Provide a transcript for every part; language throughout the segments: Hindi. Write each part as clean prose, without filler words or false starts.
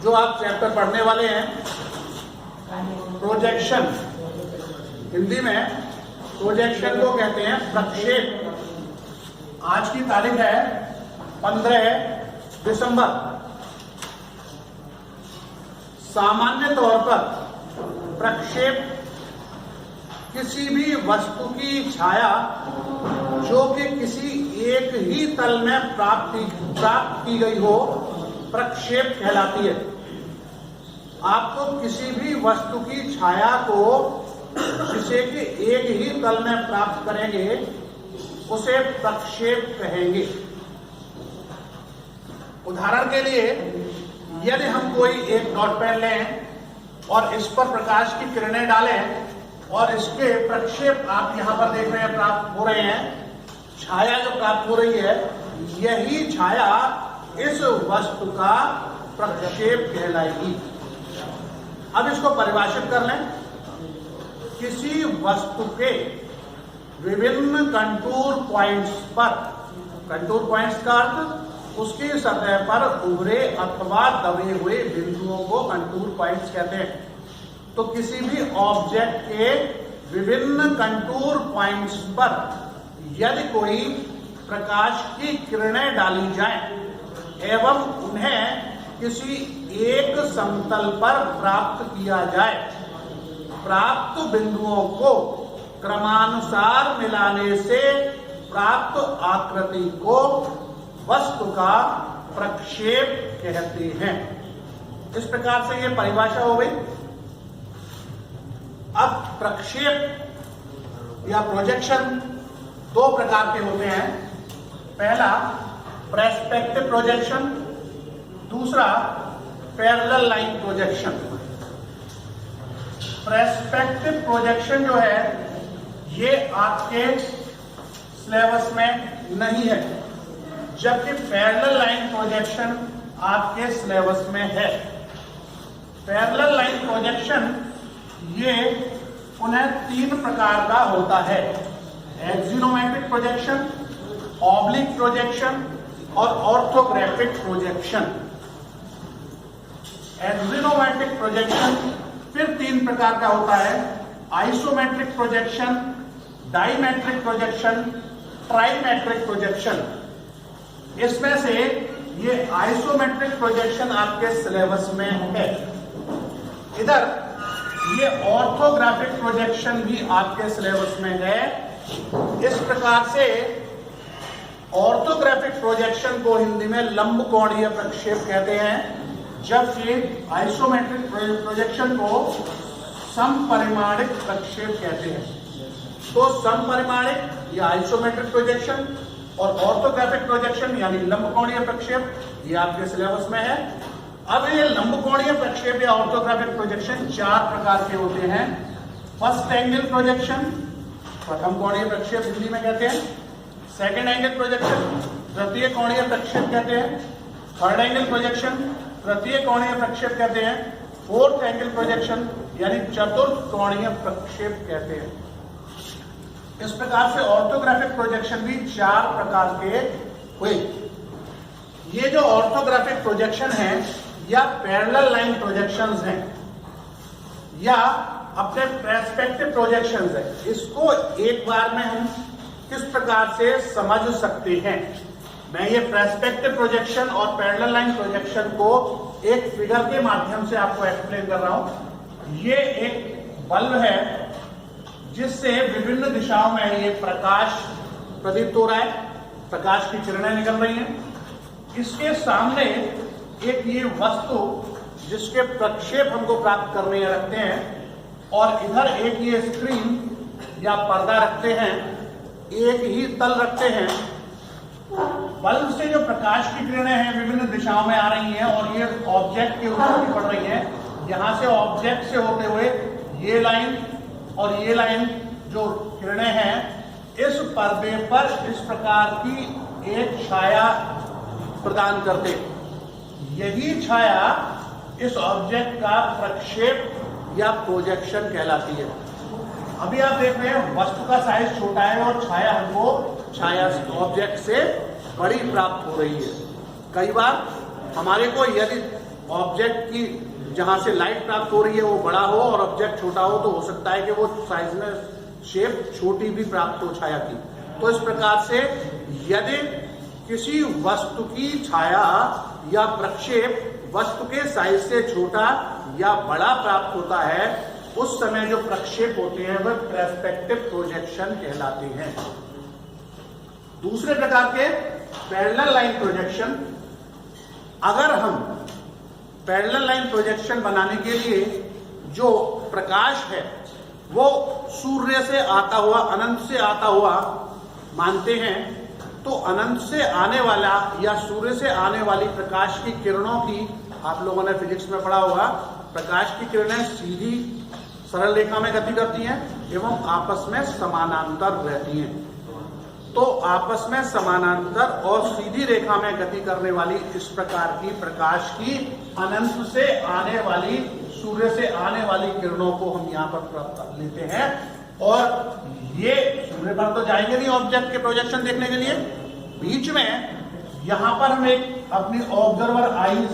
जो आप चैप्टर पढ़ने वाले हैं प्रोजेक्शन, हिंदी में प्रोजेक्शन को कहते हैं प्रक्षेप। आज की तारीख है 15 दिसंबर। सामान्य तौर पर प्रक्षेप किसी भी वस्तु की छाया जो कि किसी एक ही तल में प्राप्त की गई हो, प्रक्षेप कहलाती है। आपको किसी भी वस्तु की छाया को जिसे कि एक ही तल में प्राप्त करेंगे उसे प्रक्षेप कहेंगे। उदाहरण के लिए यदि हम कोई एक डॉट पेन लें और इस पर प्रकाश की किरणें डालें और इसके प्रक्षेप आप यहां पर देख रहे हैं प्राप्त हो रहे हैं, छाया जो प्राप्त हो रही है, यही छाया इस वस्तु का प्रक्षेप कहलाएगी। अब इसको परिभाषित कर लें। किसी वस्तु के विभिन्न कंटूर पॉइंट्स पर, कंटूर पॉइंट्स का अर्थ उसकी सतह पर उभरे अथवा दबे हुए बिंदुओं को कंटूर पॉइंट्स कहते हैं। तो किसी भी ऑब्जेक्ट के विभिन्न कंटूर पॉइंट्स पर यदि कोई प्रकाश की किरणें डाली जाएं एवं उन्हें किसी एक समतल पर प्राप्त किया जाए, प्राप्त बिंदुओं को क्रमानुसार मिलाने से प्राप्त आकृति को वस्तु का प्रक्षेप कहते हैं। इस प्रकार से यह परिभाषा हो गई। अब प्रक्षेप या प्रोजेक्शन दो प्रकार के होते हैं। पहला पर्सपेक्टिव प्रोजेक्शन, दूसरा parallel line projection. Perspective projection जो है ये आपके सिलेबस में नहीं है, जबकि पैरेलल लाइन प्रोजेक्शन आपके सिलेबस में है। पैरेलल लाइन प्रोजेक्शन ये उन्हें तीन प्रकार का होता है: एक्सिनोमेट्रिक प्रोजेक्शन, ऑब्लिक प्रोजेक्शन और ऑर्थोग्राफिक प्रोजेक्शन। एक्सिनोमेट्रिक प्रोजेक्शन फिर तीन प्रकार का होता है: isometric projection, dimetric projection, trimetric projection. इसमें से ये आइसोमेट्रिक प्रोजेक्शन आपके सिलेबस में है। इधर ये ऑर्थोग्राफिक प्रोजेक्शन भी आपके सिलेबस में है। इस प्रकार से ऑर्थोग्राफिक प्रोजेक्शन को हिंदी में लंबकोणीय प्रक्षेप कहते हैं, जबकि आइसोमेट्रिक प्रोजेक्शन को समपरिमाणिक प्रक्षेप कहते हैं। तो समपरिमाणिक या आइसोमेट्रिक प्रोजेक्शन और ऑर्थोग्राफिक प्रोजेक्शन यानी लंबकोणीय प्रक्षेप ये आपके सिलेबस में है। अब ये लंबकोणीय प्रक्षेप या ऑर्थोग्राफिक प्रोजेक्शन चार प्रकार के होते हैं। फर्स्ट एंगल प्रोजेक्शन, प्रथम कोणीय प्रक्षेप हिंदी में कहते हैं। सेकंड एंगल प्रोजेक्शन, तृतीय कोणीय प्रक्षेप कहते हैं। थर्ड एंगल प्रोजेक्शन, तृतीय कोणीय प्रक्षेप कहते हैं। फोर्थ एंगल प्रोजेक्शन यानी चतुर्थ कोणीय प्रक्षेप कहते हैं। इस प्रकार से ऑर्थोग्राफिक प्रोजेक्शन भी चार प्रकार के हुए। ये जो ऑर्थोग्राफिक प्रोजेक्शन है या पैरेलल लाइन प्रोजेक्शंस हैं या अपने पर्सपेक्टिव प्रोजेक्शंस है, इसको एक बार में हम किस प्रकार से समझ सकते हैं। मैं ये पर्सपेक्टिव प्रोजेक्शन और पैरेलल लाइन प्रोजेक्शन को एक फिगर के माध्यम से आपको एक्सप्लेन कर रहा हूं। ये एक बल्ब है जिससे विभिन्न दिशाओं में ये प्रकाश प्रदीप्त हो रहा है, प्रकाश की किरणें निकल रही हैं। इसके सामने एक ये वस्तु जिसके प्रक्षेप हमको प्राप्त करने रखते हैं और इधर एक ये स्क्रीन या पर्दा रखते हैं, एक ही तल रखते हैं। बल्ब से जो प्रकाश की किरणें हैं विभिन्न दिशाओं में आ रही हैं और ये ऑब्जेक्ट के ऊपर भी पड़ रही हैं। यहां से ऑब्जेक्ट से होते हुए ये लाइन और ये लाइन जो किरणें हैं इस पर्दे पर इस प्रकार की एक छाया प्रदान करते। यही छाया इस ऑब्जेक्ट का प्रक्षेप या प्रोजेक्शन कहलाती है। अभी आप देख रहे हैं वस्तु का साइज छोटा है और छाया हमको छाया ऑब्जेक्ट से बड़ी प्राप्त हो रही है। कई बार हमारे को यदि ऑब्जेक्ट की जहां से लाइट प्राप्त हो रही है वो बड़ा हो और ऑब्जेक्ट छोटा हो, तो हो सकता है कि वो साइज में शेप छोटी भी प्राप्त हो छाया की। तो इस प्रकार से यदि किसी वस्तु की छाया या प्रक्षेप वस्तु के साइज से छोटा या बड़ा प्राप्त होता है, उस समय जो प्रक्षेप होते हैं वह पर्सपेक्टिव प्रोजेक्शन कहलाते हैं। दूसरे प्रकार के पैरेलल लाइन प्रोजेक्शन, अगर हम पैरेलल लाइन प्रोजेक्शन बनाने के लिए जो प्रकाश है वो सूर्य से आता हुआ, अनंत से आता हुआ मानते हैं, तो अनंत से आने वाला या सूर्य से आने वाली प्रकाश की किरणों की, आप लोगों ने फिजिक्स में पढ़ा होगा, प्रकाश की किरणें सीधी सरल रेखा में गति करती हैं एवं आपस में समानांतर रहती हैं। तो आपस में समानांतर और सीधी रेखा में गति करने वाली इस प्रकार की प्रकाश की अनंत से आने वाली, सूर्य से आने वाली किरणों को हम यहाँ पर लेते हैं, और ये सूर्य पर तो जाएंगे नहीं ऑब्जेक्ट के प्रोजेक्शन देखने के लिए, बीच में यहां पर हम एक अपनी ऑब्जर्वर आईज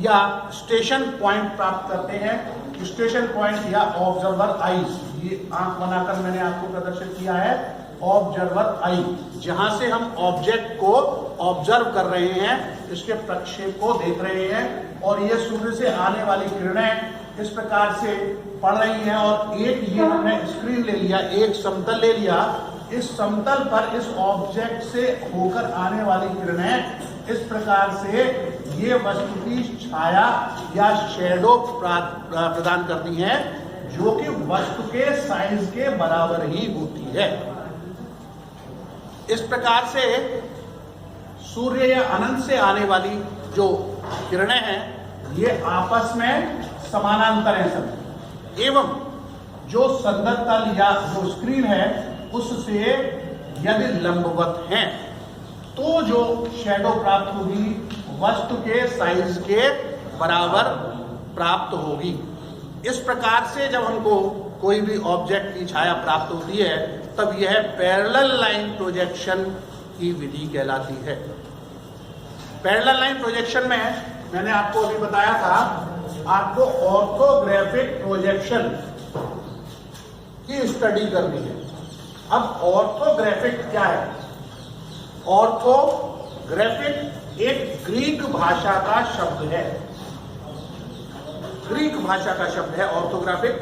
या स्टेशन पॉइंट प्राप्त करते हैं। स्टेशन पॉइंट या ऑब्जर्वर आईज, ये आंख बनाकर मैंने आपको प्रदर्शित किया है, ऑब्जर्वर आई, जहां से हम ऑब्जेक्ट को ऑब्जर्व कर रहे हैं, इसके प्रक्षेप को देख रहे हैं, और ये सूर्य से आने वाली किरणें इस प्रकार से पड़ रही हैं, और एक ये हमने स्क्रीन ले लिया, एक समतल ले लिया, इस समतल पर इस ऑब्जेक्ट से होकर आने वाली किरणें इस प्रकार से ये वस्तु की छाया या शैडो प्रदान करती हैं, जो कि वस्तु के साइज के बराबर ही होती है। इस प्रकार से सूर्य या अनंत से आने वाली जो किरणें हैं ये आपस में समानांतर हैं सब, एवं जो संदर्भ तल या जो स्क्रीन है उससे यदि लंबवत हैं, तो जो शैडो प्राप्त होगी वस्तु के साइज के बराबर प्राप्त होगी। इस प्रकार से जब हमको कोई भी ऑब्जेक्ट की छाया प्राप्त होती है, तब यह पैरेलल लाइन प्रोजेक्शन की विधि कहलाती है। पैरेलल लाइन प्रोजेक्शन में मैंने आपको अभी बताया था, आपको ऑर्थोग्राफिक प्रोजेक्शन की स्टडी करनी है। अब ऑर्थोग्राफिक क्या है? ऑर्थोग्राफिक एक ग्रीक भाषा का शब्द है, ग्रीक भाषा का शब्द है ऑर्थोग्राफिक।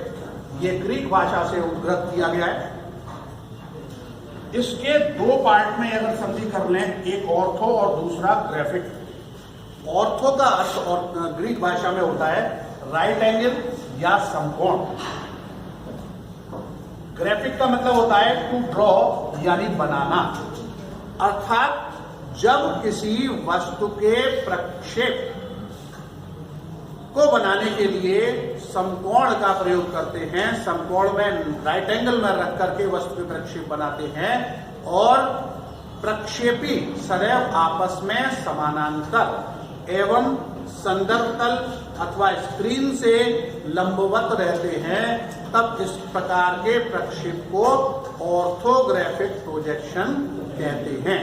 ये ग्रीक भाषा से उद्धृत किया गया है। इसके दो पार्ट में अगर समझी कर लें, एक ऑर्थो और दूसरा ग्राफिक। ऑर्थो का अर्थ और ग्रीक भाषा में होता है राइट एंगल या समकोण। ग्राफिक का मतलब होता है टू ड्रॉ यानी बनाना, अर्थात जब किसी वस्तु के प्रक्षेप को बनाने के लिए समकोण का प्रयोग करते हैं, समकोण में राइट एंगल में रख करके वस्तु के प्रक्षेप बनाते हैं, और प्रक्षेपी सदैव आपस में समानांतर एवं संदर्भ तल अथवा स्क्रीन से लंबवत रहते हैं, तब इस प्रकार के प्रक्षेप को ऑर्थोग्राफिक प्रोजेक्शन कहते हैं।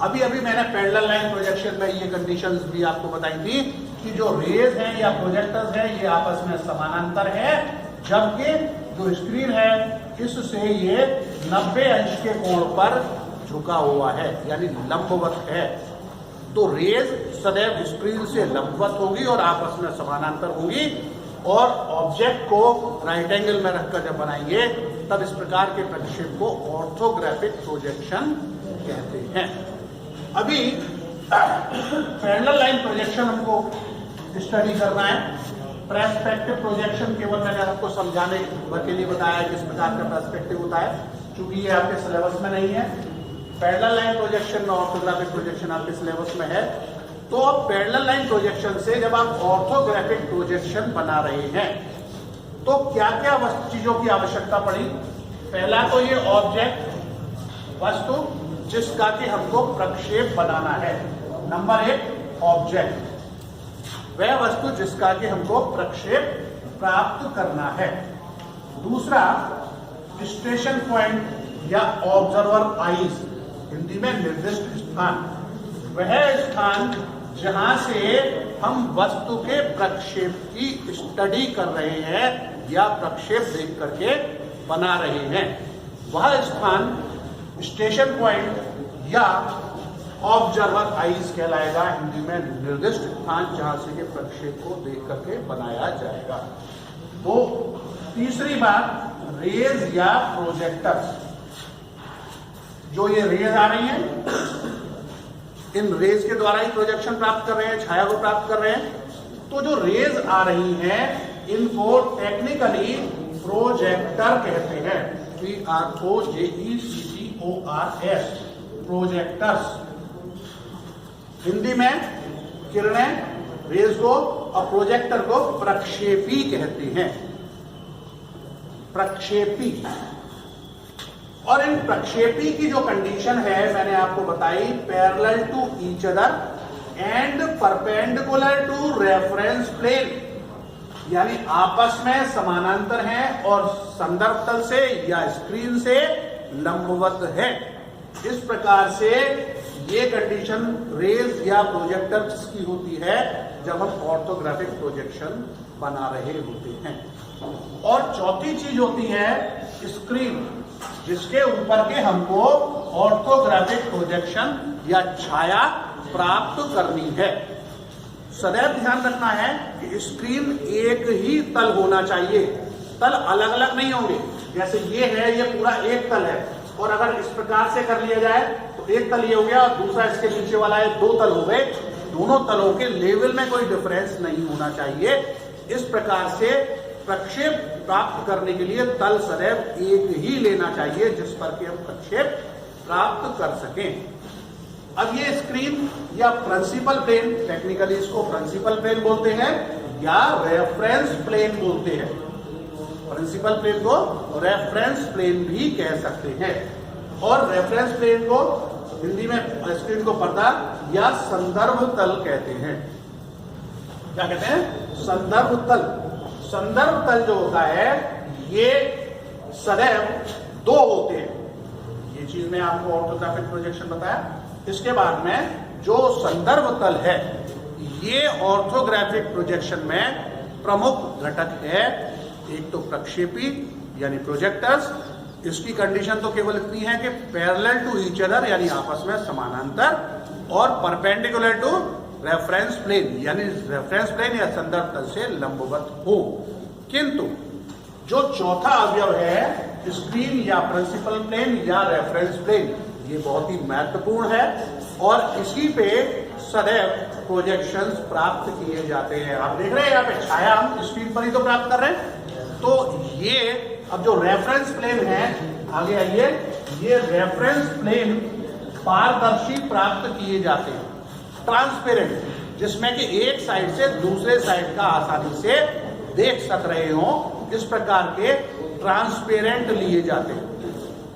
अभी अभी मैंने पैरेलल लाइन प्रोजेक्शन में ये कंडीशंस भी आपको बताई थी कि जो रेज हैं या प्रोजेक्टर्स हैं ये आपस में समानांतर है, जबकि जो स्क्रीन है इससे ये 90 अंश के कोण पर झुका हुआ है यानी लंबवत है। तो रेज सदैव स्क्रीन से लंबवत होगी और आपस में समानांतर होगी, और ऑब्जेक्ट को राइट एंगल में रखकर जब बनाएंगे तब इस प्रकार के प्रक्षेप को ऑर्थोग्राफिक प्रोजेक्शन कहते हैं। अभी पैरेलल लाइन प्रोजेक्शन हमको स्टडी करना है। पर्सपेक्टिव प्रोजेक्शन केवल मैंने आपको समझाने के लिए बताया किस प्रकार का पर्सपेक्टिव होता है, क्योंकि ये आपके सिलेबस में नहीं है। पैरेलल लाइन प्रोजेक्शन और ऑर्थोग्राफिक प्रोजेक्शन आपके सिलेबस में है। तो अब पैरेलल लाइन प्रोजेक्शन से जब आप ऑर्थोग्राफिक प्रोजेक्शन बना रहे हैं तो क्या क्या चीजों की आवश्यकता पड़ी? पहला तो ये ऑब्जेक्ट वस्तु जिसका कि हमको प्रक्षेप बनाना है। नंबर 1 ऑब्जेक्ट, वह वस्तु जिसका कि हमको प्रक्षेप प्राप्त करना है। दूसरा स्टेशन पॉइंट या ऑब्जर्वर आइज, हिंदी में निर्दिष्ट स्थान, वह स्थान जहां से हम वस्तु के प्रक्षेप की स्टडी कर रहे हैं या प्रक्षेप देख करके बना रहे हैं। वह स्थान स्टेशन पॉइंट या ऑब्जर्वर आइज कहलाएगा, हिंदी में निर्दिष्ट स्थान जहां से के प्रक्षेप को देख करके बनाया जाएगा। तो तीसरी बात, रेज या प्रोजेक्टर्स। जो ये रेज आ रही हैं, इन रेज के द्वारा ही प्रोजेक्शन प्राप्त कर रहे हैं, छाया को प्राप्त कर रहे हैं। तो जो रेज आ रही हैं इनको टेक्निकली प्रोजेक्टर कहते हैं, PROJECTORS, प्रोजेक्टर्स। हिंदी में किरणें, रेज को और प्रोजेक्टर को प्रक्षेपी कहते हैं, प्रक्षेपी। और इन प्रक्षेपी की जो कंडीशन है मैंने आपको बताई, parallel to each other and perpendicular to reference plane, यानी आपस में समानांतर हैं और संदर्भ तल से या स्क्रीन से लंबवत है। इस प्रकार से ये कंडीशन रेज या प्रोजेक्टर्स की होती है जब हम ऑर्थोग्राफिक प्रोजेक्शन बना रहे होते हैं। और चौथी चीज होती है स्क्रीन, जिसके ऊपर के हमको ऑर्थोग्राफिक प्रोजेक्शन या छाया प्राप्त करनी है। सदैव ध्यान रखना है कि स्क्रीन एक ही तल होना चाहिए, तल अलग अलग नहीं होंगे। जैसे ये है, ये पूरा एक तल है, और अगर इस प्रकार से कर लिया जाए तो एक तल ये हो गया और दूसरा इसके नीचे वाला है, दो तल हो गए। दोनों तलों के लेवल में कोई डिफरेंस नहीं होना चाहिए। इस प्रकार से प्रक्षेप प्राप्त करने के लिए तल सदैव एक ही लेना चाहिए जिस पर कि हम प्रक्षेप प्राप्त कर सकें। अब ये स्क्रीन या प्रिंसिपल प्लेन, टेक्निकली इसको प्रिंसिपल प्लेन बोलते हैं या रेफरेंस प्लेन बोलते हैं। प्रिंसिपल प्लेन को रेफरेंस प्लेन भी कह सकते हैं। और रेफरेंस प्लेन को हिंदी में स्क्रीन को पर्दा या संदर्भ तल कहते हैं। क्या कहते हैं? संदर्भ तल। संदर्भ तल जो होता है ये सदैव दो होते हैं। ये चीज मैं आपको ऑर्थोग्राफिक प्रोजेक्शन बताया। इसके बाद में जो संदर्भ तल है ये ऑर्थोग्राफिक प्रोजेक्शन में प्रमुख घटक है। एक तो प्रक्षेपी यानी प्रोजेक्टर्स, इसकी कंडीशन तो केवल इतनी है कि पैरेलल टू ईच अदर यानी आपस में समानांतर, और परपेंडिकुलर टू रेफरेंस प्लेन यानी रेफरेंस प्लेन या संदर्भ तल से लंबवत हो। किंतु जो चौथा अवयव है स्क्रीन या प्रिंसिपल प्लेन या रेफरेंस प्लेन, ये बहुत ही महत्वपूर्ण है और इसी पे सदैव प्रोजेक्शंस प्राप्त किए जाते हैं। आप देख रहे हैं यहाँ पे छाया हम स्क्रीन पर ही तो प्राप्त कर रहे हैं। तो ये अब जो रेफरेंस प्लेन है, आगे आइए, ये रेफरेंस प्लेन पारदर्शी प्राप्त किए जाते हैं, ट्रांसपेरेंट, जिसमें कि एक साइड से दूसरे साइड का आसानी से देख सक रहे हो, इस प्रकार के ट्रांसपेरेंट लिए जाते हैं।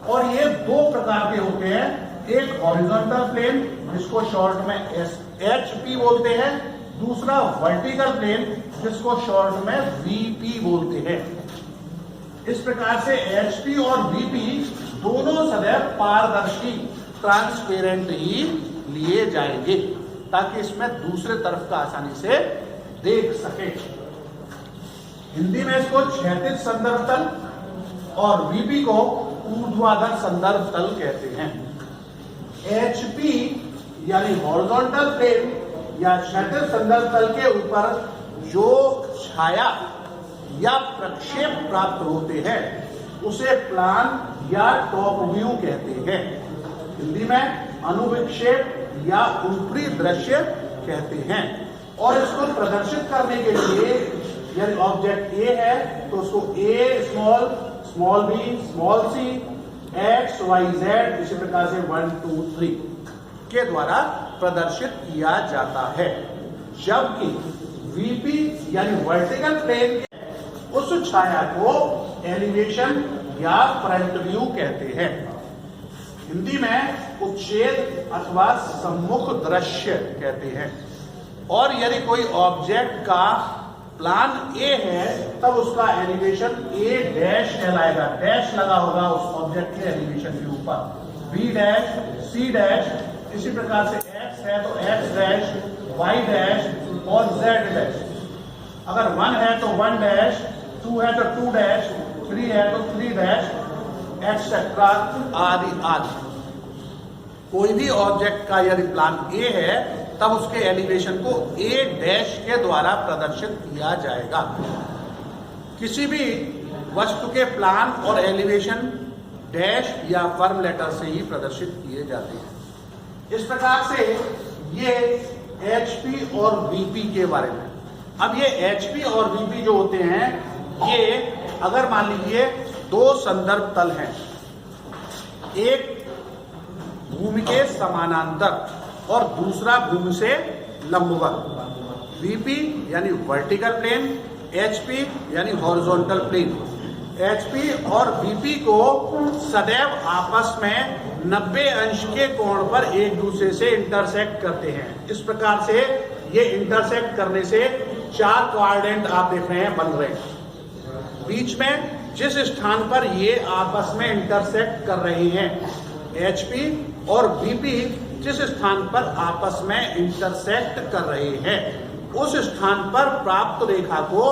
और ये दो प्रकार के होते हैं, एक हॉरिजॉन्टल प्लेन जिसको शॉर्ट में HP बोलते हैं, दूसरा वर्टिकल प्लेन जिसको शॉर्ट में VP बोलते हैं। इस प्रकार से HP और VP दोनों सदैव पारदर्शी ट्रांसपेरेंट ही लिए जाएंगे ताकि इसमें दूसरे तरफ का आसानी से देख सके। हिंदी में इसको क्षैतिज संदर्भ तल और VP को ऊर्ध्वाधर संदर्भ तल कहते हैं। HP यानी हॉरिजॉन्टल प्लेन या क्षैतिज संदर्भ तल के ऊपर जो छाया या प्रक्षेप प्राप्त होते हैं उसे प्लान या टॉप व्यू कहते हैं। हिंदी में अनुविक्षेप या ऊपरी दृश्य कहते हैं। और इसको प्रदर्शित करने के लिए यदि ऑब्जेक्ट A है तो उसको A small, small b, small c, x, y, z इसी प्रकार से 1, 2, 3 के द्वारा प्रदर्शित किया जाता है। जबकि VP यानी वर्टिकल प्लेन उस छाया को एलिवेशन या फ्रंट व्यू कहते हैं। हिंदी में उच्छेद अथवा सम्मुख दृश्य कहते हैं। और यदि कोई ऑब्जेक्ट का प्लान A है तब उसका एलिवेशन A डैश कहलाएगा, डैश लगा होगा उस ऑब्जेक्ट के एलिवेशन के ऊपर। B डैश, C डैश, इसी प्रकार से X है तो X डैश, Y डैश, और Z डैश। अगर 1 है तो 1 डैश, 2 है तो 2 डैश, 3 है तो 3 डैश, एक्सेट्रा आदि आदि। कोई भी ऑब्जेक्ट का यदि प्लान ए है तब उसके एलिवेशन को ए डैश के द्वारा प्रदर्शित किया जाएगा। किसी भी वस्तु के प्लान और एलिवेशन डैश या फर्म लेटर से ही प्रदर्शित किए जाते हैं। इस प्रकार से ये एचपी और वीपी के बारे में। अब ये एचपी और वीपी जो होते हैं, ये अगर मान लीजिए दो संदर्भ तल हैं, एक भूमि के समानांतर और दूसरा भूमि से लंबवत, वीपी यानी वर्टिकल प्लेन, एचपी यानी हॉरिजॉन्टल प्लेन। एचपी और वीपी को सदैव आपस में 90 अंश के कोण पर एक दूसरे से इंटरसेक्ट करते हैं। इस प्रकार से ये इंटरसेक्ट करने से 4 क्वाड्रेंट आप देख रहे हैं बन रहे हैं। बीच में जिस स्थान पर ये आपस में इंटरसेक्ट कर रहे हैं, एचपी और वीपी जिस स्थान पर आपस में इंटरसेक्ट कर रहे हैं, उस स्थान पर प्राप्त रेखा को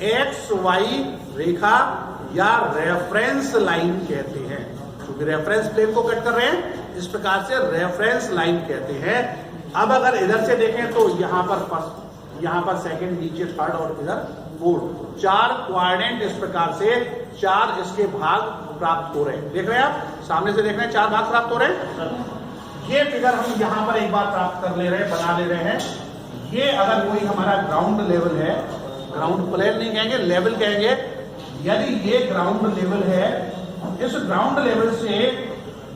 एक्स वाई रेखा या रेफरेंस लाइन कहते हैं। क्योंकि रेफरेंस प्लेन को कट कर रहे हैं, इस प्रकार से रेफरेंस लाइन कहते हैं। अब अगर इधर से देखें तो यहाँ पर फर्स्ट, यहाँ पर सेकंड, नीचे थर्ड और इधर फोर्थ, 4 क्वाड्रेंट इस प्रकार से 4 इसके भाग प्राप्त हो रहे हैं। देख रहे हैं आप, सामने से देख रहे हैं 4 भाग प्राप्त हो रहे हैं। ये फिगर हम यहाँ पर एक बार प्राप्त कर ले रहे हैं, बना ले रहे हैं। ये अगर कोई हमारा ग्राउंड लेवल है, ग्राउंड प्लेन नहीं कहेंगे, लेवल कहेंगे। यदि ये ग्राउंड लेवल है, इस ग्राउंड लेवल से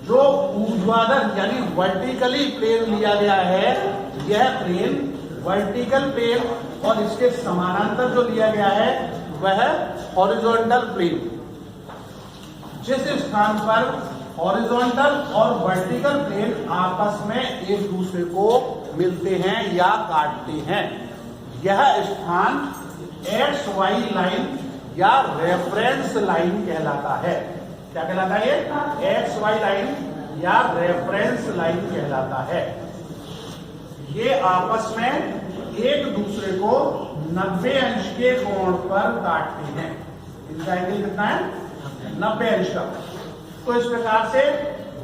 जो ऊर्ध्वाधर यानी वर्टिकली प्लेन लिया गया है, यह प्लेन वर्टिकल प्लेन, और इसके समानांतर जो लिया गया है वह हॉरिजॉन्टल प्लेन। जिस स्थान पर हॉरिजॉन्टल और वर्टिकल प्लेन आपस में एक दूसरे को मिलते हैं या काटते हैं, यह स्थान एक्स वाई लाइन या रेफरेंस लाइन कहलाता है। क्या कहलाता है? ये एक्स वाई लाइन या रेफरेंस लाइन कहलाता है। ये आपस में एक दूसरे को 90 अंश के कोण पर काटते हैं। इनका एंगल कितना है? 90 अंश का। तो इस प्रकार से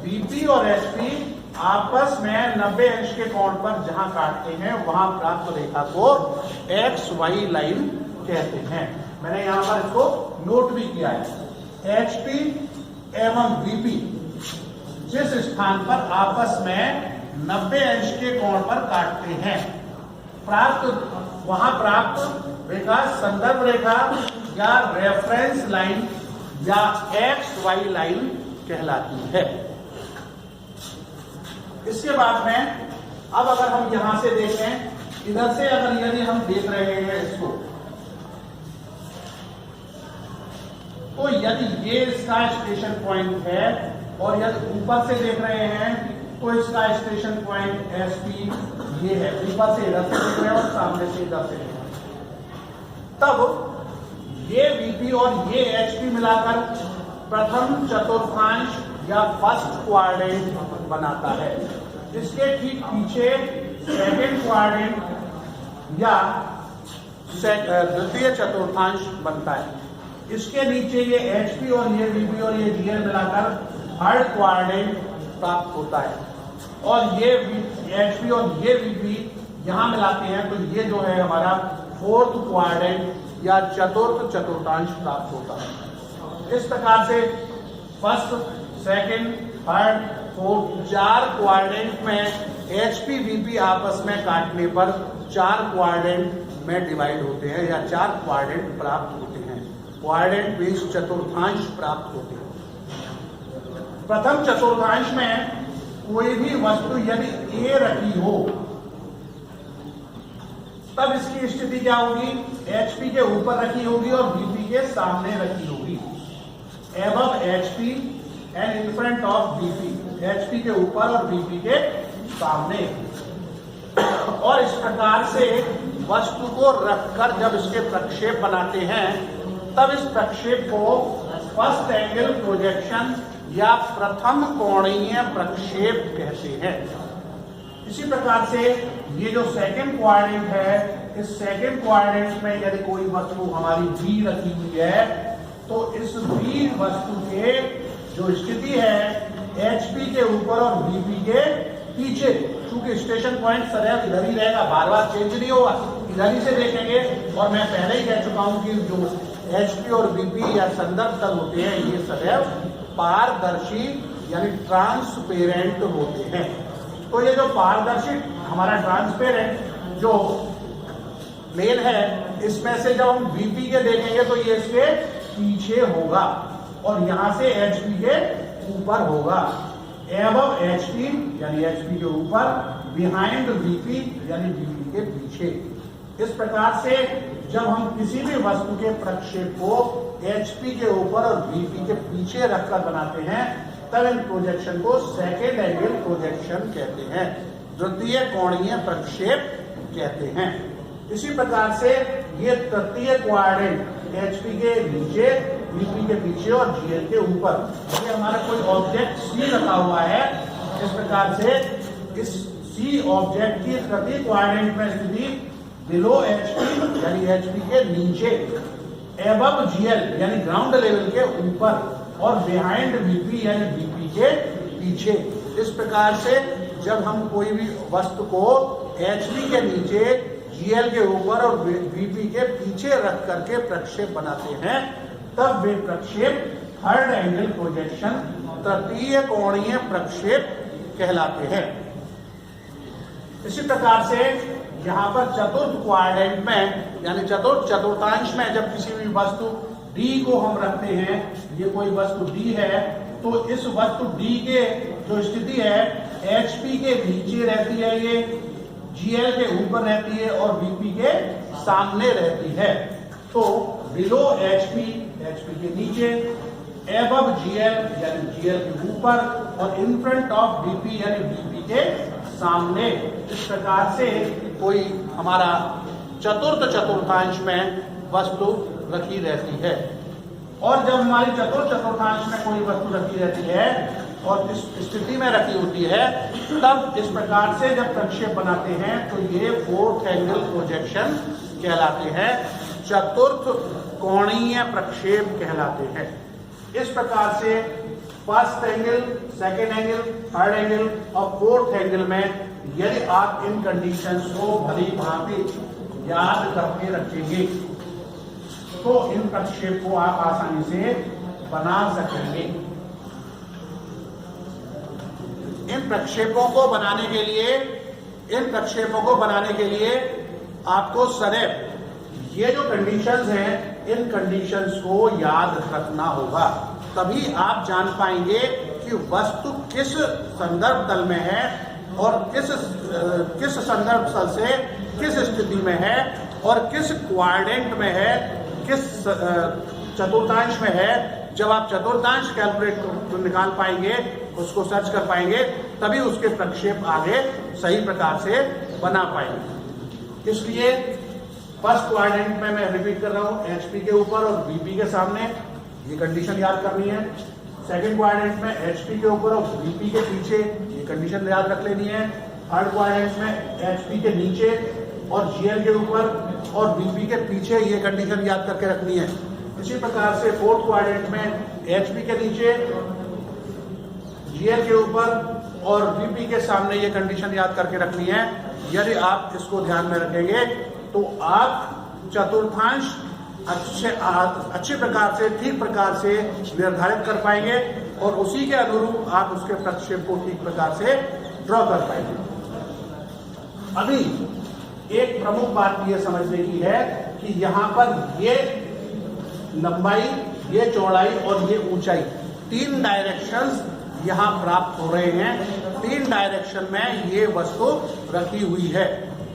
बीपी और एचपी आपस में 90 अंश के कोण पर जहां काटते हैं, वहां प्राप्त रेखा को एक्स वाई लाइन कहते हैं। मैंने यहां पर इसको नोट भी किया है। एचपी एवं वीपी जिस स्थान पर आपस में 90 अंश के कोण पर काटते हैं, वहां प्राप्त रेखा संदर्भ रेखा या रेफरेंस लाइन या एक्स वाई लाइन कहलाती है। इसके बाद में अब अगर हम यहां से देखें, इधर से अगर यदि हम देख रहे हैं इसको, तो यदि ये इसका स्टेशन पॉइंट है और यदि ऊपर से देख रहे हैं तो इसका स्टेशन पॉइंट एसपी ये है। ऊपर से इधर से देख रहे हैं और सामने से इधर से देख रहे हैं, तब ये वीपी और ये एचपी मिलाकर प्रथम चतुर्थांश या फर्स्ट क्वाड्रेंट बनाता है। इसके ठीक पीछे सेकंड क्वाड्रेंट या द्वितीय चतुर्थांश बनता है। इसके नीचे ये एचपी और ये वीपी और ये जीएल मिलाकर थर्ड क्वाड्रेंट प्राप्त होता है। और ये एचपी और ये वीपी यहां मिलाते हैं तो ये जो है हमारा फोर्थ क्वाड्रेंट या चतुर्थ चतुर्थांश प्राप्त होता है। इस प्रकार से first, second, third, fourth 4 quadrant में एचपी वीपी आपस में काटने पर 4 क्वाड्रेंट में डिवाइड होते हैं या 4 क्वाड्रेंट प्राप्त होते हैं। क्वाड्रेंट मींस चतुर्थांश प्राप्त होते हैं। प्रथम चतुर्थांश में कोई भी वस्तु यदि ए रखी हो, तब इसकी स्थिति क्या होगी? एचपी के ऊपर रखी होगी और वीपी के सामने रखी होगी। Above HP and in front of VP, HP के ऊपर और वीपी के सामने। और इस प्रकार से वस्तु को रखकर जब इसके प्रक्षेप बनाते हैं, तब इस प्रक्षेप को फर्स्ट एंगल प्रोजेक्शन या प्रथम कोणीय प्रक्षेप कहते हैं। इसी प्रकार से ये जो सेकंड क्वाड्रेंट है इस सेकंड क्वाड्रेंट में यदि कोई वस्तु हमारी बी रखी हुई है तो इस बी वस्तु के जो स्थिति है HP के ऊपर और BP के पीछे, क्योंकि स्टेशन पॉइंट सदैव इधर ही रहेगा, बार बार चेंज नहीं होगा, इधर ही से देखेंगे। और मैं पहले ही कह चुका हूं कि जो HP और BP या संदर्भ तल होते हैं ये सदैव पारदर्शी यानी ट्रांसपेरेंट होते हैं। तो ये जो पारदर्शी हमारा ट्रांसपेरेंट जो प्लेन है, इसमें से जब हम BP के देखेंगे तो ये इसके पीछे होगा और यहां से HP के ऊपर होगा। एबव HP यानी HP के ऊपर, बिहाइंड BP यानी BP के पीछे। इस प्रकार से जब हम किसी भी वस्तु के प्रक्षेप को HP के ऊपर और BP के पीछे रखकर बनाते हैं तब इन प्रोजेक्शन को सेकेंड एंगल प्रोजेक्शन कहते हैं, द्वितीय कोणीय प्रक्षेप कहते हैं। इसी प्रकार से ये तृतीय क्वाड्रेंट HP के नीचे, BP के पीछे और GL के ऊपर, ये हमारा कोई ऑब्जेक्ट C रखा हुआ है। इस प्रकार से इस C ऑब्जेक्ट की तृतीय क्वाड्रेंट में स्थिति बिलो HP यानी HP के नीचे, एबव GL यानी ग्राउंड लेवल के ऊपर और बिहाइंड BP यानी BP के पीछे। इस प्रकार से जब हम कोई भी वस्तु को HP के नीचे, GL के ऊपर और BP के पीछे रख करके प्रक्षेप बनाते हैं तब वे प्रक्षेप थर्ड एंगल प्रोजेक्शन, तृतीय कोणीय प्रक्षेप कहलाते हैं। इसी प्रकार से यहाँ पर चतुर्थ क्वाड्रेंट में यानी चतुर्थांश में जब किसी भी वस्तु D को हम रखते हैं, ये कोई वस्तु D है तो इस वस्तु D के जो स्थिति है HP के नीचे रहती है, ये GL के ऊपर रहती है और BP के सामने रहती है। तो बिलो HP के नीचे, एबव GL यानी GL के ऊपर और इन फ्रंट ऑफ BP यानी BP के सामने। इस प्रकार से कोई हमारा चतुर्थांश में वस्तु रखी रहती है। और जब हमारी चतुर्थांश में कोई वस्तु रखी रहती है और इस स्थिति में रखी होती है तब इस प्रकार से जब प्रक्षेप बनाते हैं तो ये फोर्थ एंगल प्रोजेक्शन कहलाते हैं, चतुर्थ कोणीय प्रक्षेप कहलाते हैं। इस प्रकार से first angle, second angle, third angle और फोर्थ एंगल में यदि आप इन कंडीशंस को भली भांति याद करके रखेंगे तो इन प्रक्षेप को आप आसानी से बना सकेंगे। इन प्रक्षेपों को बनाने के लिए आपको सदैव ये जो कंडीशंस हैं इन कंडीशंस को याद रखना होगा, तभी आप जान पाएंगे कि वस्तु किस संदर्भ तल में है और किस संदर्भ तल से किस स्थिति में है और किस क्वाड्रेंट में है, किस चतुर्थांश में है। जब आप चतुर्थांश कैलकुलेट निकाल पाएंगे, उसको सर्च कर पाएंगे, तभी उसके प्रक्षेप आगे सही प्रकार से बना पाएंगे। इसलिए फर्स्ट क्वाड्रेंट में मैं रिपीट कर रहा हूं, HP के ऊपर और BP के सामने, ये कंडीशन याद करनी है। सेकंड क्वाड्रेंट में HP के ऊपर और BP के पीछे, ये कंडीशन याद रख लेनी है। थर्ड क्वाड्रेंट में HP के नीचे और GL के ऊपर और BP के पीछे, ये कंडीशन याद करके रखनी है। इसी प्रकार से फोर्थ क्वाड्रेंट में HP के नीचे, GL के ऊपर और BP के सामने, ये कंडीशन याद करके रखनी है। यदि आप इसको ध्यान में रखेंगे तो आप चतुर्थांश अच्छे प्रकार से, ठीक प्रकार से निर्धारित कर पाएंगे और उसी के अनुरूप आप उसके प्रक्षेप को ठीक प्रकार से ड्रॉ कर पाएंगे। अभी एक प्रमुख बात यह समझने की है कि यहाँ पर ये लंबाई, ये चौड़ाई और ये ऊंचाई, तीन डायरेक्शंस यहाँ प्राप्त हो रहे हैं। तीन डायरेक्शन में ये वस्तु रखी हुई है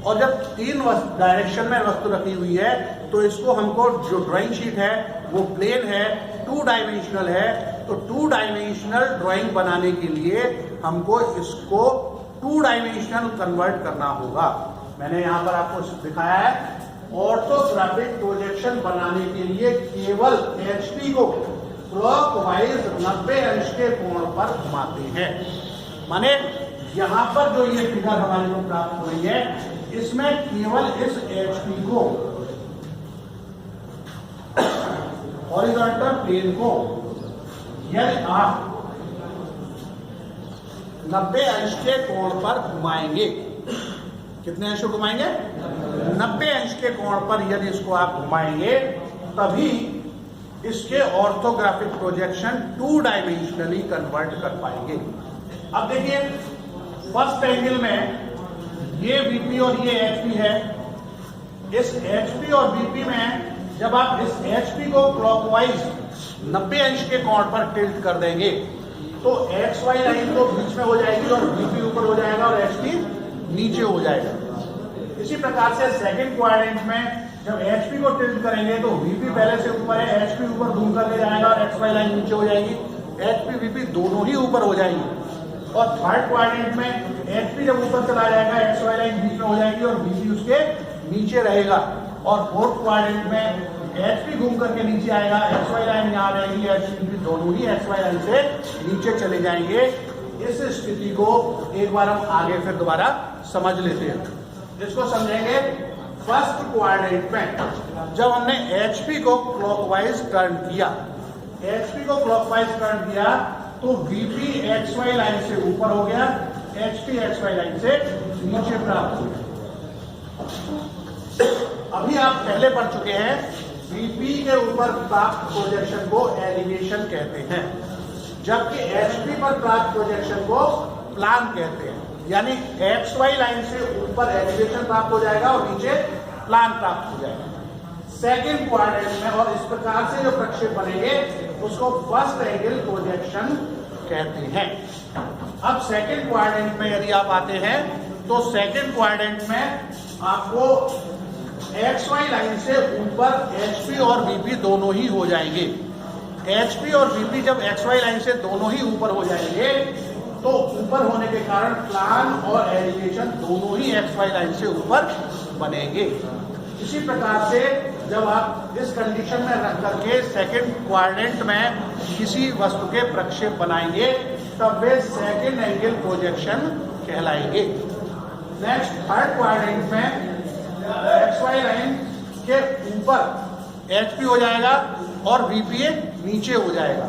और जब तीन डायरेक्शन में वस्तु रखी हुई है तो इसको हमको, जो ड्राइंग शीट है वो प्लेन है, 2 डायमेंशनल है, तो 2 डायमेंशनल ड्राइंग बनाने के लिए हमको इसको 2 डायमेंशनल कन्वर्ट करना होगा। मैंने यहाँ पर आपको दिखाया है, ऑर्थोग्राफिक प्रोजेक्शन बनाने के लिए केवल HP को क्लॉकवाइज 90 अंश के कोण पर घुमाते हैं। माने यहाँ पर जो ये फिगर हमारे को प्राप्त हो रही है, इसमें केवल इस HP को हॉरिजॉन्टल प्लेन को यदि आप 90 अंश के कोण पर घुमाएंगे, कितने अंश घुमाएंगे? 90 अंश के कोण पर यदि इसको आप घुमाएंगे तभी इसके ऑर्थोग्राफिक प्रोजेक्शन 2 डायमेंशनली कन्वर्ट कर पाएंगे। अब देखिए फर्स्ट एंगल में ये VP और ये HP है। इस HP और VP में जब आप इस HP को क्लॉकवाइज 90 अंश के कोण पर टिल्ट कर देंगे तो XY लाइन तो बीच में हो जाएगी और VP ऊपर हो जाएगा और HP नीचे हो जाएगा। इसी प्रकार से सेकंड क्वाड्रेंट में जब HP को टिल्ट करेंगे तो VP पहले से ऊपर है, HP ऊपर घूम करके जाएगा और XY लाइन नीचे हो जाएगी, HP VP दोनों ही ऊपर हो जाएंगी। और थर्ड क्वाड्रेंट में HP जब ऊपर चला जाएगा XY लाइन बीच में हो जाएगी और VP उसके नीचे रहेगा। और फोर्थ क्वाड्रेंट में HP घूम करके नीचे आएगा, XY लाइन यहाँ रहेगी, HP VP दोनों ही XY लाइन से नीचे चले जाएंगे। इस स्थिति को एक बार हम आगे फिर दोबारा समझ लेते हैं। इसको समझेंगे फर्स्ट क्वाड्रेंट में जब हमने HP को क्लॉकवाइज टर्न किया, HP को क्लॉकवाइज टर्न किया तो VP XY लाइन से ऊपर हो गया, HP XY लाइन से नीचे प्राप्त हो गया। अभी आप पहले पढ़ चुके हैं VP के ऊपर प्राप्त प्रोजेक्शन को एलिवेशन कहते हैं, जबकि HP पर प्राप्त प्रोजेक्शन को प्लान कहते हैं। यानी XY लाइन से ऊपर एलिवेशन प्राप्त हो जाएगा और नीचे प्लान प्राप्त हो जाएगा सेकंड क्वाड्रेंट में। और इस प्रकार से जो प्रक्षेप बनेंगे उसको फर्स्ट एंगल प्रोजेक्शन कहते हैं। अब सेकंड क्वाड्रेंट में यदि आप आते हैं तो सेकंड क्वाड्रेंट में आपको XY लाइन से ऊपर HP और VP दोनों ही हो जाएंगे। HP और VP जब XY लाइन से दोनों ही ऊपर हो जाएंगे तो ऊपर होने के कारण प्लान और एलिवेशन दोनों ही XY लाइन से ऊपर बनेंगे। इसी प्रकार से जब आप इस कंडीशन में रख करके सेकंड क्वाड्रेंट में किसी वस्तु के प्रक्षेप बनाएंगे तब वे सेकंड एंगल प्रोजेक्शन कहलाएंगे। नेक्स्ट थर्ड क्वाड्रेंट में XY लाइन के ऊपर HP हो जाएगा और VP नीचे हो जाएगा,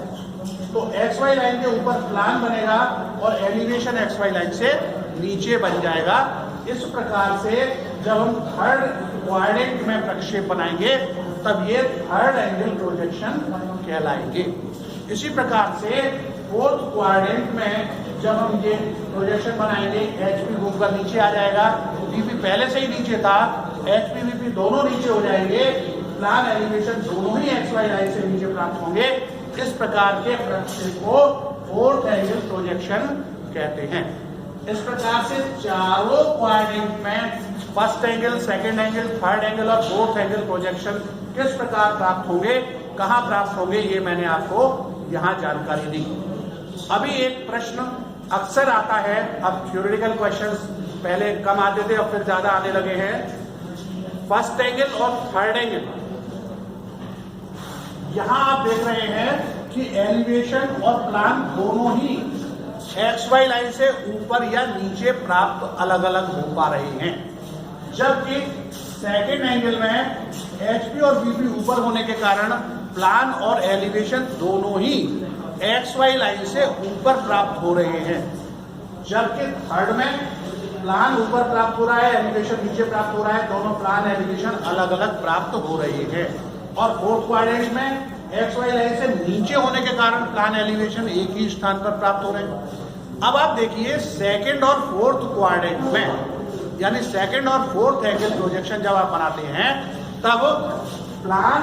तो XY लाइन के ऊपर प्लान बनेगा और एलिवेशन XY लाइन से नीचे बन जाएगा। इस प्रकार से जब हम थर्ड क्वाड्रेंट में प्रक्षेप बनाएंगे तब ये थर्ड एंगल प्रोजेक्शन कहलाएंगे। इसी प्रकार से फोर्थ क्वाड्रेंट में जब हम ये प्रोजेक्शन बनाएंगे HP घूमकर नीचे आ जाएगा, VP पहले से ही नीचे था, HP VP दोनों नीचे हो जाएंगे, प्लान एलिवेशन दोनों ही XY लाइन से नीचे प्राप्त होंगे। इस प्रकार के प्रक्षेप को फोर्थ एंगल प्रोजेक्शन कहते हैं। इस प्रकार से चारों क्वाड्रेंट में first angle, second angle, third angle और फोर्थ एंगल प्रोजेक्शन किस प्रकार प्राप्त होंगे, कहां प्राप्त होंगे, ये मैंने आपको यहां जानकारी दी। अभी एक प्रश्न अक्सर आता है, अब थ्योरेटिकल क्वेश्चंस पहले कम आते थे और फिर ज्यादा आने लगे हैं। फर्स्ट एंगल और थर्ड एंगल, यहां आप देख रहे हैं कि एलिवेशन और प्लान दोनों ही XY लाइन से ऊपर या नीचे प्राप्त अलग अलग हो पा रहे हैं, जबकि सेकेंड एंगल में HP और VP ऊपर होने के कारण प्लान और एलिवेशन दोनों ही XY लाइन से ऊपर प्राप्त हो रहे हैं, जबकि थर्ड में प्लान ऊपर प्राप्त हो रहा है, एलिवेशन नीचे प्राप्त हो रहा है, दोनों प्लान एलिवेशन अलग अलग प्राप्त हो रहे हैं। और फोर्थ क्वाड्रेंट में XY लाइन से नीचे होने के कारण प्लान एलिवेशन एक ही स्थान पर प्राप्त हो रहे हैं। अब आप देखिए सेकंड और फोर्थ क्वाड्रेंट में, यानी सेकंड और फोर्थ एंगल प्रोजेक्शन जब आप बनाते हैं तब प्लान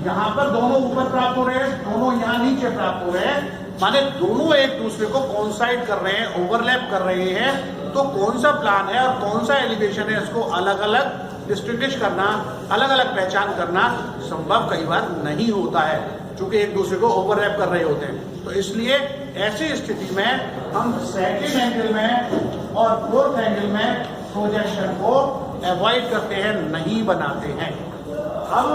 यहां पर दोनों ऊपर प्राप्त हो रहे हैं, दोनों यहां नीचे प्राप्त हो रहे हैं, माने दोनों एक दूसरे को कोइंसाइड कर रहे हैं, ओवरलैप कर रहे हैं। तो कौन सा प्लान है और कौन सा एलिवेशन है, इसको अलग अलग डिस्टिंग्विश करना, अलग अलग पहचान करना संभव कई बार नहीं होता है, क्योंकि एक दूसरे को ओवरलैप कर रहे होते हैं। तो इसलिए ऐसी स्थिति में हम सेकंड एंगल में और फोर्थ एंगल में प्रोजेक्शन को अवॉइड करते हैं, नहीं बनाते हैं। अब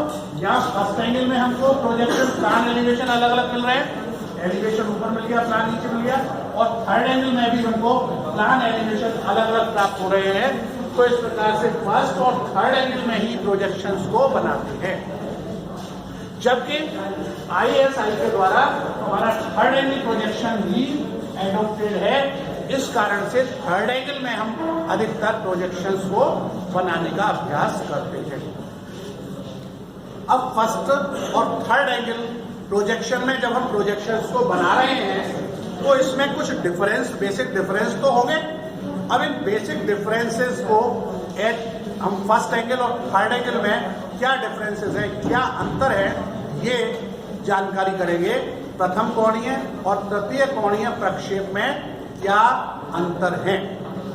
यहाँ फर्स्ट एंगल में हमको प्रोजेक्शन, प्लान, एलिवेशन अलग अलग मिल रहे हैं, एलिवेशन ऊपर मिल गया, प्लान नीचे मिल गया, और थर्ड एंगल में भी हमको प्लान, एलिवेशन अलग अलग प्राप्त हो रहे हैं। तो इस प्रकार से फर्स्ट और थर्ड एंगल में ही प्रोजेक्शंस को बनाते हैं, जबकि ISI के द्वारा हमारा थर्ड एंगल प्रोजेक्शन ही एडॉप्टेड है। इस कारण से थर्ड एंगल में हम अधिकतर प्रोजेक्शंस को बनाने का अभ्यास करते हैं। अब फर्स्ट और थर्ड एंगल प्रोजेक्शन में जब हम प्रोजेक्शंस को बना रहे हैं तो इसमें कुछ डिफरेंस, बेसिक डिफरेंस तो होंगे। अब इन बेसिक डिफरेंसेस को हम फर्स्ट एंगल और थर्ड एंगल में क्या डिफरेंसेस है, क्या अंतर है, ये जानकारी करेंगे। प्रथम कोणीय और तृतीय कोणीय प्रक्षेप में क्या अंतर है।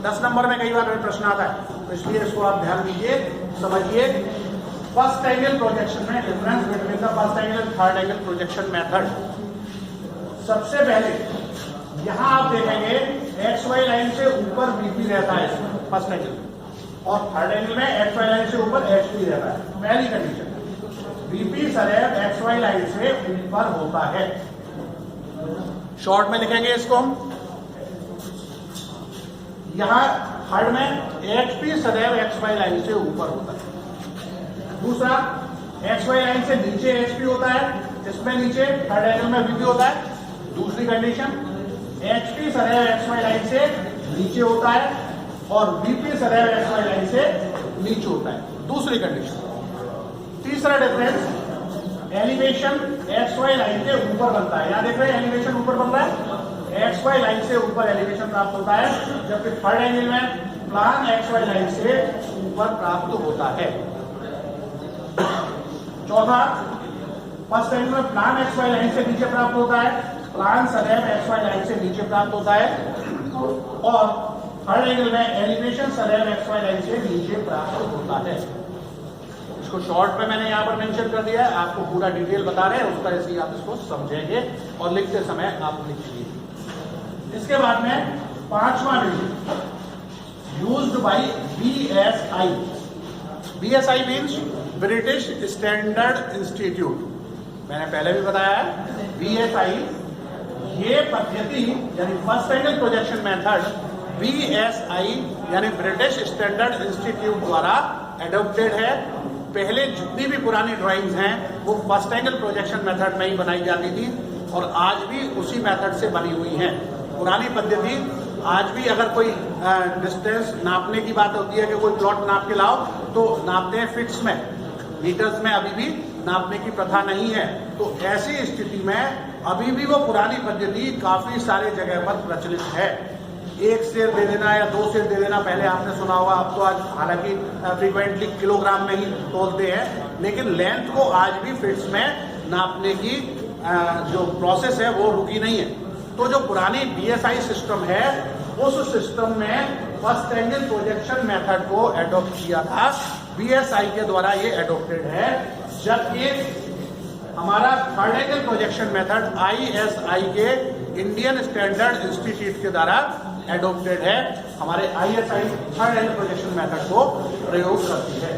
10 नंबर में कई बार प्रश्न आता है, तो इसलिए इसको आप ध्यान दीजिए, समझिए। फर्स्ट एंगल प्रोजेक्शन में difference between the first angle third angle projection method. सबसे पहले यहां आप देखेंगे XY लाइन से ऊपर BP रहता है फर्स्ट एंगल, और थर्ड एंगल में XY लाइन से ऊपर HP रहता है। पहली कंडीशन, BP सदैव XY लाइन से ऊपर होता है। शॉर्ट में लिखेंगे इसको हम, यहां थर्ड में HP सदैव XY लाइन से ऊपर होता है। दूसरा, XY लाइन से नीचे HP होता है, इसमें नीचे थर्ड एंगल में BP होता है। दूसरी कंडीशन, HP सदैव XY लाइन से नीचे होता है और BP सदैव XY लाइन से नीचे होता है। दूसरी कंडीशन। तीसरा डिफरेंस, एलिवेशन XY लाइन के ऊपर बनता है। यहां देख रहे हैं एलिवेशन ऊपर बन रहा है, XY लाइन से ऊपर एलिवेशन प्राप्त होता है, जबकि थर्ड एंगल में प्लान XY लाइन से ऊपर प्राप्त होता है। चौथा, फर्स्ट एंगल में प्लान XY लाइन से नीचे प्राप्त होता है, प्लान सदैव XY लाइन से नीचे प्राप्त होता है, और थर्ड एंगल में एलिवेशन सदैव XY लाइन से नीचे प्राप्त होता है। इसको शॉर्ट में मैंने यहाँ पर मेंशन कर दिया है, आपको पूरा डिटेल बता रहे हैं, उस तरह से आप इसको समझेंगे और लिखते समय आप लिखिए। इसके बाद में पांचवा division, used by BSI। BSI means British standard institute. मैंने पहले भी बताया है, BSI ये पद्धति यानी first angle projection method BSI यानी ब्रिटिश स्टैंडर्ड इंस्टीट्यूट द्वारा एडॉप्टेड है। पहले जितनी भी पुरानी ड्राइंग्स हैं वो फर्स्ट एंगल प्रोजेक्शन मेथड में ही बनाई जाती थी और आज भी उसी मेथड से बनी हुई हैं। पुरानी पद्धति आज भी अगर कोई डिस्टेंस नापने की बात होती है कि कोई प्लॉट नाप के लाओ तो नापते हैं फिट्स में, मीटर्स में अभी भी नापने की प्रथा नहीं है। तो ऐसी स्थिति में अभी भी वो पुरानी पद्धति काफी सारे जगह पर प्रचलित है। एक शेर दे देना या 2 शेर दे देना पहले आपने सुना होगा, अब तो आज हालांकि फ्रीक्वेंटली किलोग्राम में ही तोलते हैं, लेकिन लेंथ को आज भी फिट्स में नापने की जो प्रोसेस है वो रुकी नहीं है। तो जो पुरानी BSI सिस्टम है उस सिस्टम में फर्स्ट एंगल प्रोजेक्शन मेथड को एडॉप्ट किया था, BSI के द्वारा ये एडॉप्टेड है, जबकि हमारा third angle projection method ISI के इंडियन स्टैंडर्ड इंस्टीट्यूट के द्वारा एडॉप्टेड है। हमारे ISI third angle projection method को प्रयोग करती है।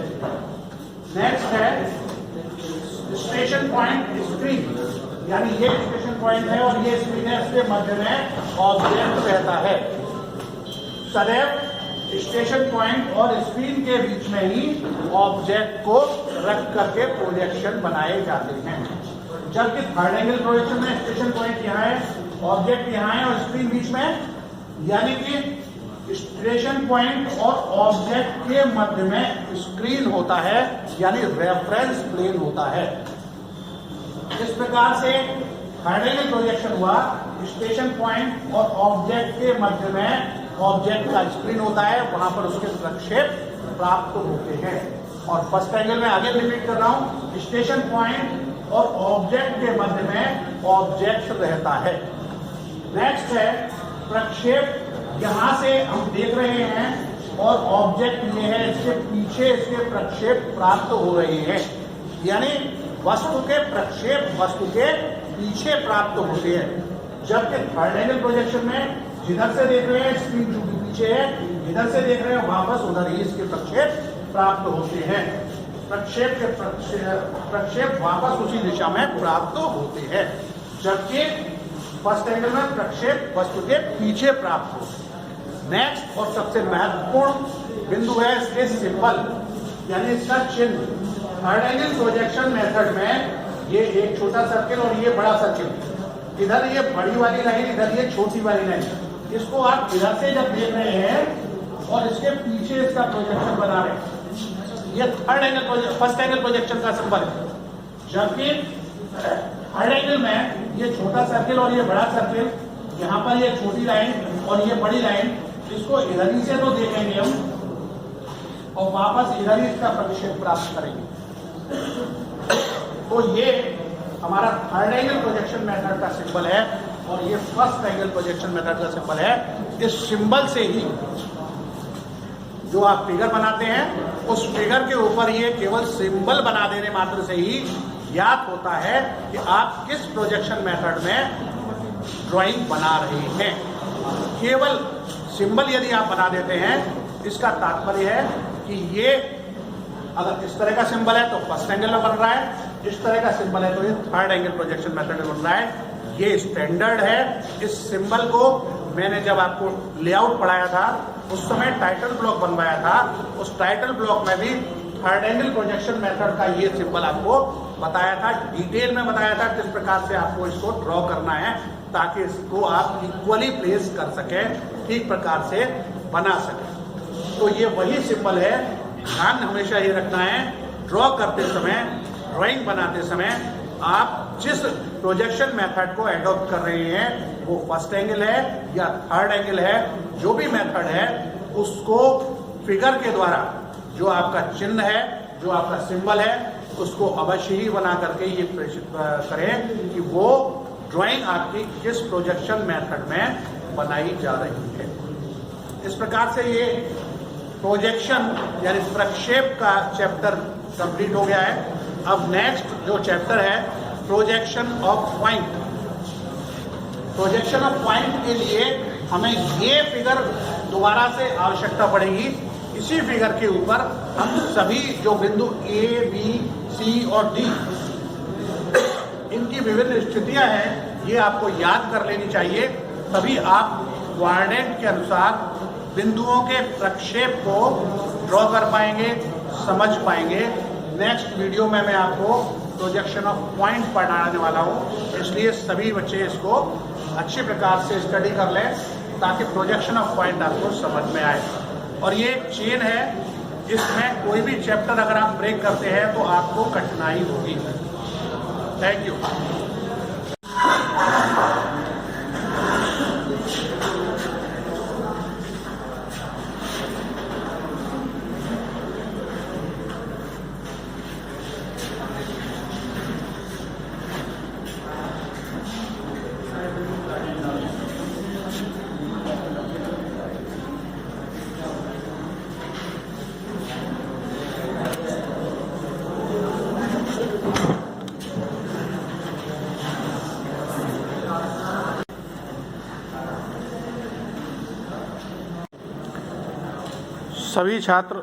नेक्स्ट है स्टेशन पॉइंट स्क्रीन, यानी ये स्टेशन पॉइंट है और ये स्क्रीन है, इसके मध्य में ऑब्जेक्ट रहता है। सदैव स्टेशन पॉइंट और स्क्रीन के बीच में ही ऑब्जेक्ट को रख करके प्रोजेक्शन बनाए जाते हैं, जबकि थर्ड एंगल प्रोजेक्शन में स्टेशन पॉइंट यहाँ है, ऑब्जेक्ट यहाँ है और स्क्रीन बीच में है, यानी कि स्टेशन पॉइंट और ऑब्जेक्ट के मध्य में स्क्रीन होता है, यानी रेफरेंस प्लेन होता है। इस प्रकार से थर्ड एंगल प्रोजेक्शन हुआ, स्टेशन पॉइंट और ऑब्जेक्ट के मध्य में ऑब्जेक्ट का स्क्रीन होता है, वहां पर उसके प्रक्षेप प्राप्त होते हैं। और फर्स्ट एंगल में आगे रिपीट कर रहा हूं, स्टेशन पॉइंट और ऑब्जेक्ट के मध्य में ऑब्जेक्ट रहता है। नेक्स्ट है प्रक्षेप, यहां से हम देख रहे हैं और ऑब्जेक्ट ये है, इसके पीछे इसके प्रक्षेप प्राप्त हो रहे हैं, यानी वस्तु के प्रक्षेप वस्तु के पीछे प्राप्त होते हैं। जबकि थर्ड एंगल प्रोजेक्शन में जिधर से देख रहे हैं स्क्रीन चूंकि पीछे है, इधर से देख रहे हैं वापस उधर ही इसके प्रक्षेप प्राप्त होते हैं। प्रक्षेप के प्रक्षेप वापस उसी दिशा में प्राप्त होते हैं, जबकि फर्स्ट एंगल में प्रक्षेप वस्तु के पीछे प्राप्त होते हैं। नेक्स्ट और सबसे महत्वपूर्ण बिंदु है इसके सिंबल यानी इसका चिन्ह। थर्ड एंगल प्रोजेक्शन मेथड में ये एक छोटा सर्किल और ये बड़ा सर्किल, इधर ये बड़ी वाली लाइन, इधर ये छोटी वाली लाइन, इसको आप इधर से जब देख रहे हैं और इसके पीछे इसका प्रोजेक्शन बना रहे हैं, ये third angle first angle projection का सिंबल है। जबकि थर्ड एंगल में ये छोटा सर्किल और ये बड़ा सर्किल, यहाँ पर ये छोटी लाइन और ये बड़ी लाइन, इसको इधर ही से तो देखेंगे हम और वापस इधर ही इसका प्रक्षेप प्राप्त करेंगे। तो ये हमारा थर्ड एंगल प्रोजेक्शन मेथड का सिंबल है और ये फर्स्ट एंगल प्रोजेक्शन मेथड का सिंबल है। इस सिंबल से ही जो आप फिगर बनाते हैं उस फिगर के ऊपर ये केवल सिंबल बना देने मात्र से ही याद होता है कि आप किस प्रोजेक्शन मेथड में ड्राइंग बना रहे हैं। केवल सिंबल यदि आप बना देते हैं, इसका तात्पर्य है कि ये अगर इस तरह का सिंबल है तो फर्स्ट एंगल में बन रहा है, इस तरह का सिंबल है तो ये थर्ड एंगल प्रोजेक्शन मेथड में बन रहा है। ये स्टैंडर्ड है। इस सिंबल को मैंने जब आपको लेआउट पढ़ाया था उस समय टाइटल ब्लॉक बनवाया था, उस टाइटल ब्लॉक में भी थर्ड एंगल प्रोजेक्शन मेथड का ये सिंबल आपको बताया था, डिटेल में बताया था किस प्रकार से आपको इसको ड्रॉ करना है ताकि इसको आप इक्वली प्लेस कर सकें, ठीक प्रकार से बना सकें। तो ये वही सिंबल है। ध्यान हमेशा ये रखना है, ड्रॉ करते समय, ड्राइंग बनाते समय आप जिस प्रोजेक्शन मेथड को एडॉप्ट कर रहे हैं वो फर्स्ट एंगल है या थर्ड एंगल है, जो भी मेथड है उसको फिगर के द्वारा जो आपका चिन्ह है, जो आपका सिंबल है, उसको अवश्य ही बना करके ये प्रेषित करें कि वो ड्राइंग आपकी किस प्रोजेक्शन मेथड में बनाई जा रही है। इस प्रकार से ये प्रोजेक्शन यानी प्रक्षेप का चैप्टर कंप्लीट हो गया है। अब नेक्स्ट जो चैप्टर है projection of point. Projection of point के लिए हमें ये फिगर दोबारा से आवश्यकता पड़ेगी। इसी फिगर के ऊपर हम सभी जो बिंदु ए, बी, सी और डी, इनकी विभिन्न स्थितियां हैं, ये आपको याद कर लेनी चाहिए। तभी आप कोऑर्डिनेट के अनुसार बिंदुओं के प्रक्षेप को ड्रॉ कर पाएंगे, समझ पाएंगे। नेक्स्ट वीडियो में मैं आपको प्रोजेक्शन ऑफ पॉइंट पढ़ाने वाला हूँ, इसलिए सभी बच्चे इसको अच्छी प्रकार से स्टडी कर लें ताकि प्रोजेक्शन ऑफ पॉइंट आपको समझ में आए। और ये एक चेन है, इसमें कोई भी चैप्टर अगर आप ब्रेक करते हैं तो आपको कठिनाई होगी। Thank you. सभी छात्र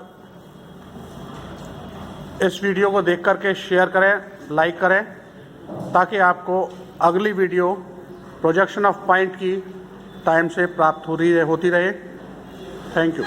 इस वीडियो को देख करके शेयर करें, लाइक करें ताकि आपको अगली वीडियो प्रोजेक्शन ऑफ पॉइंट की टाइम से प्राप्त होती रहे। Thank you.